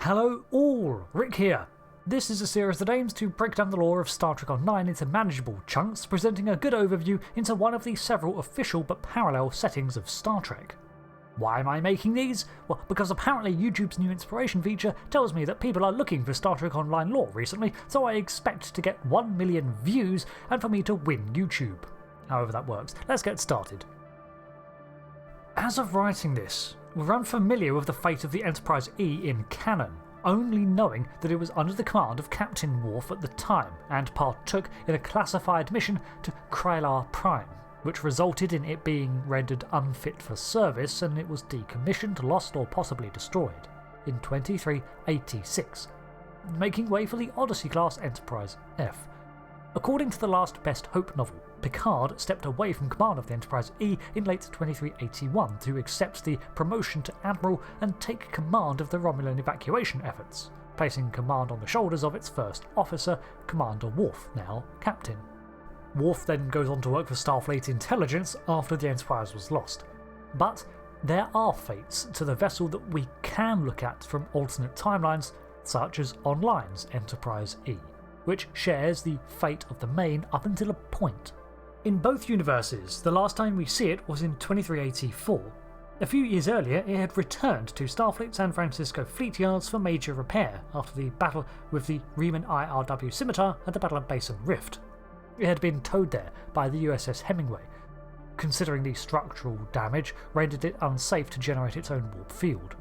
Hello all, Rick here. This is a series that aims to break down the lore of Star Trek Online into manageable chunks, presenting a good overview into one of the several official but parallel settings of Star Trek. Why am I making these? Well, because apparently YouTube's new inspiration feature tells me that people are looking for Star Trek Online lore recently, so I expect to get 1 million views and for me to win YouTube. However that works, let's get started. As of writing this, we're unfamiliar with the fate of the Enterprise E in canon, only knowing that it was under the command of Captain Worf at the time and partook in a classified mission to Krylar Prime, which resulted in it being rendered unfit for service and it was decommissioned, lost or possibly destroyed in 2386, making way for the Odyssey-class Enterprise F. According to the last Best Hope novel, Picard stepped away from command of the Enterprise E in late 2381 to accept the promotion to Admiral and take command of the Romulan evacuation efforts, placing command on the shoulders of its first officer, Commander Worf, now Captain. Worf then goes on to work for Starfleet Intelligence after the Enterprise was lost. But there are fates to the vessel that we can look at from alternate timelines, such as Online's Enterprise E, which shares the fate of the main up until a point. In both universes, the last time we see it was in 2384. A few years earlier, it had returned to Starfleet San Francisco Fleet Yards for major repair after the battle with the Riemann IRW Scimitar at the Battle of Basin Rift. It had been towed there by the USS Hemingway, considering the structural damage rendered it unsafe to generate its own warp field.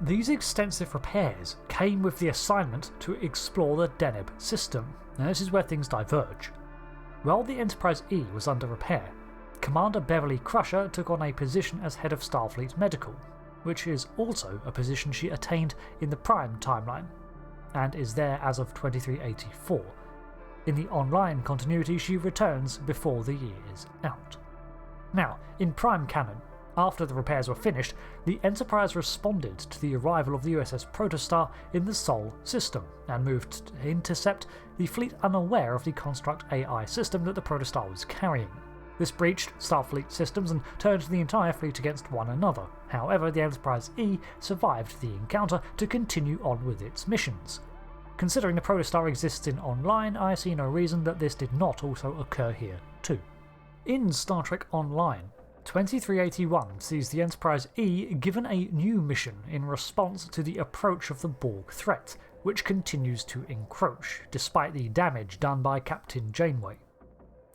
These extensive repairs came with the assignment to explore the Deneb system, and this is where things diverge. While the Enterprise E was under repair, Commander Beverly Crusher took on a position as head of Starfleet Medical, which is also a position she attained in the Prime timeline, and is there as of 2384. In the Online continuity, she returns before the year is out. Now, in Prime canon, after the repairs were finished, the Enterprise responded to the arrival of the USS Protostar in the Sol system and moved to intercept the fleet unaware of the construct AI system that the Protostar was carrying. This breached Starfleet systems and turned the entire fleet against one another. However, the Enterprise E survived the encounter to continue on with its missions. Considering the Protostar exists in Online, I see no reason that this did not also occur here too. In Star Trek Online, 2381 sees the Enterprise E given a new mission in response to the approach of the Borg threat, which continues to encroach, despite the damage done by Captain Janeway.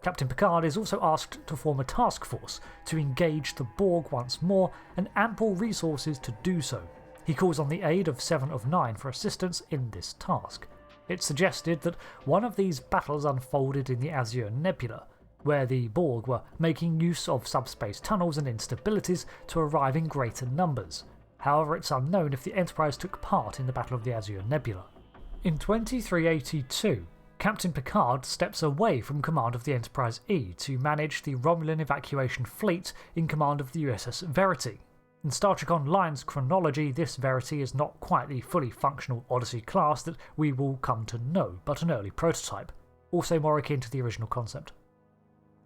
Captain Picard is also asked to form a task force to engage the Borg once more, and ample resources to do so. He calls on the aid of 7 of 9 for assistance in this task. It's suggested that one of these battles unfolded in the Azure Nebula, where the Borg were making use of subspace tunnels and instabilities to arrive in greater numbers. However, it's unknown if the Enterprise took part in the Battle of the Azure Nebula. In 2382, Captain Picard steps away from command of the Enterprise E to manage the Romulan evacuation fleet in command of the USS Verity. In Star Trek Online's chronology, this Verity is not quite the fully functional Odyssey class that we will come to know, but an early prototype, also more akin to the original concept.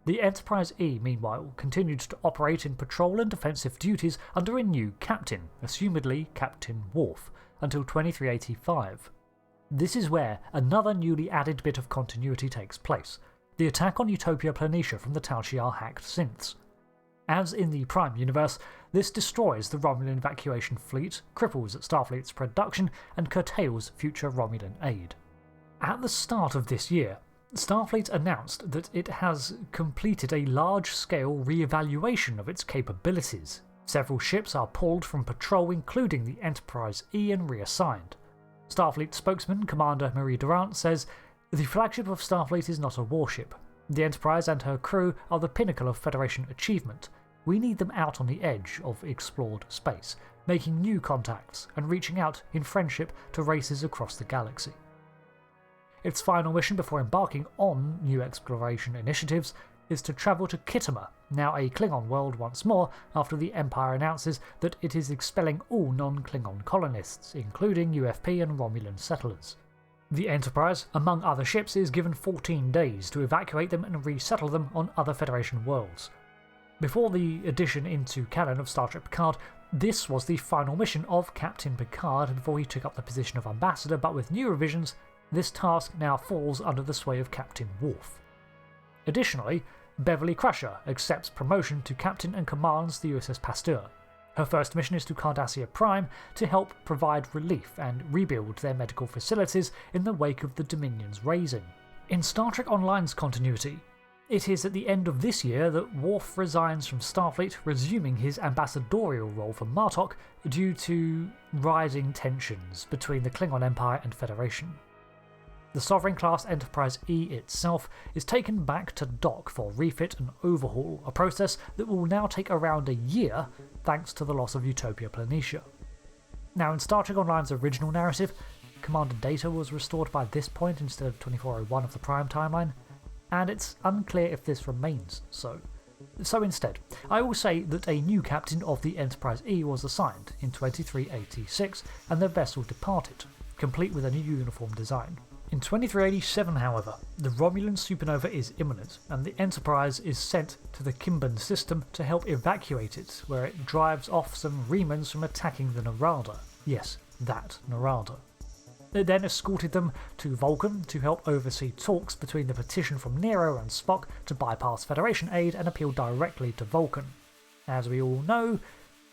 The Enterprise E, meanwhile, continued to operate in patrol and defensive duties under a new captain, assumedly Captain Worf, until 2385. This is where another newly added bit of continuity takes place, the attack on Utopia Planitia from the Tal Shiar hacked synths. As in the Prime universe, this destroys the Romulan evacuation fleet, cripples Starfleet's production, and curtails future Romulan aid. At the start of this year, Starfleet announced that it has completed a large-scale re-evaluation of its capabilities. Several ships are pulled from patrol, including the Enterprise E, and reassigned. Starfleet spokesman Commander Marie Durant says, "The flagship of Starfleet is not a warship. The Enterprise and her crew are the pinnacle of Federation achievement. We need them out on the edge of explored space, making new contacts and reaching out in friendship to races across the galaxy." Its final mission before embarking on new exploration initiatives is to travel to Khitomer, now a Klingon world once more, after the Empire announces that it is expelling all non-Klingon colonists, including UFP and Romulan settlers. The Enterprise, among other ships, is given 14 days to evacuate them and resettle them on other Federation worlds. Before the addition into canon of Star Trek Picard, This was the final mission of Captain Picard before he took up the position of Ambassador, but with new revisions, this task now falls under the sway of Captain Worf. Additionally, Beverly Crusher accepts promotion to Captain and commands the USS Pasteur. Her first mission is to Cardassia Prime to help provide relief and rebuild their medical facilities in the wake of the Dominion's raising. In Star Trek Online's continuity, it is at the end of this year that Worf resigns from Starfleet, resuming his ambassadorial role for Martok due to rising tensions between the Klingon Empire and Federation. The Sovereign-class Enterprise E itself is taken back to dock for refit and overhaul, a process that will now take around a year thanks to the loss of Utopia Planitia. Now, in Star Trek Online's original narrative, Commander Data was restored by this point instead of 2401 of the Prime timeline, and it's unclear if this remains so. So instead, I will say that a new captain of the Enterprise E was assigned in 2386 and the vessel departed, complete with a new uniform design. In 2387, however, the Romulan supernova is imminent, and the Enterprise is sent to the Kimban system to help evacuate it, where it drives off some Remans from attacking the Narada. Yes, that Narada. It then escorted them to Vulcan to help oversee talks between the petition from Nero and Spock to bypass Federation aid and appeal directly to Vulcan. As we all know,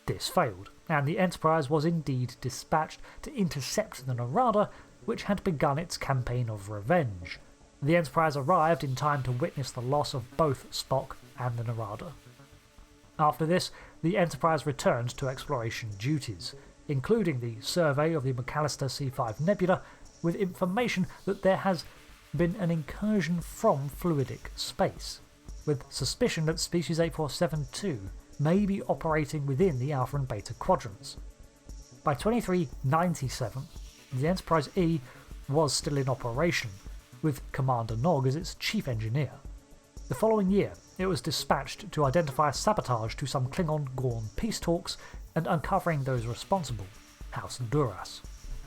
this failed, and the Enterprise was indeed dispatched to intercept the Narada, which had begun its campaign of revenge. The Enterprise arrived in time to witness the loss of both Spock and the Narada. After this, the Enterprise returned to exploration duties, including the survey of the McAllister C5 Nebula, with information that there has been an incursion from fluidic space, with suspicion that species 8472 may be operating within the Alpha and Beta quadrants. By 2397, the Enterprise E was still in operation, with Commander Nog as its chief engineer. The following year, it was dispatched to identify sabotage to some Klingon-Gorn peace talks and uncovering those responsible, House Duras.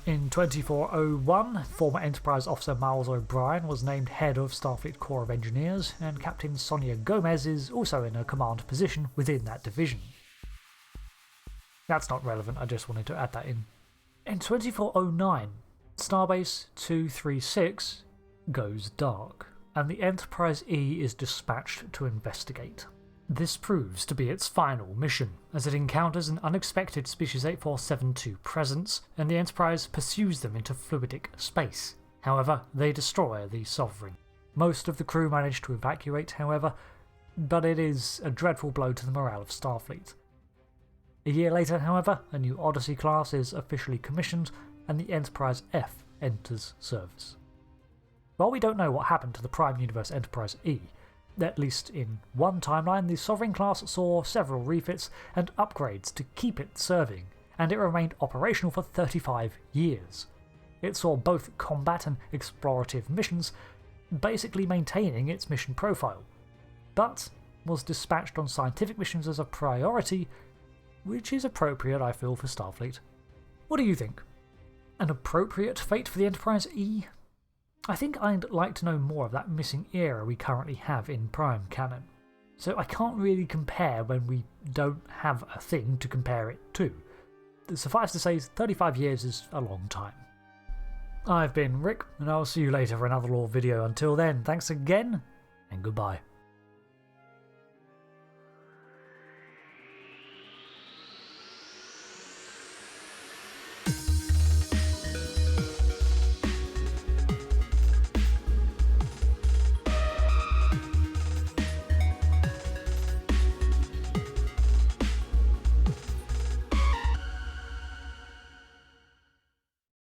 In 2401, former Enterprise officer Miles O'Brien was named head of Starfleet Corps of Engineers, and Captain Sonia Gomez is also in a command position within that division. That's not relevant, I just wanted to add that in. In 2409, Starbase 236 goes dark, and the Enterprise E is dispatched to investigate. This proves to be its final mission, as it encounters an unexpected Species 8472 presence, and the Enterprise pursues them into fluidic space. However, they destroy the Sovereign. Most of the crew manage to evacuate, however, but it is a dreadful blow to the morale of Starfleet. A year later, however, a new Odyssey class is officially commissioned, and the Enterprise F enters service. While we don't know what happened to the Prime Universe Enterprise E, at least in one timeline, the Sovereign class saw several refits and upgrades to keep it serving, and it remained operational for 35 years. It saw both combat and explorative missions, basically maintaining its mission profile, but was dispatched on scientific missions as a priority, which is appropriate, I feel, for Starfleet. What do you think? An appropriate fate for the Enterprise E? I think I'd like to know more of that missing era we currently have in Prime canon, so I can't really compare when we don't have a thing to compare it to. Suffice to say, 35 years is a long time. I've been Rick, and I'll see you later for another lore video. Until then, thanks again, and goodbye.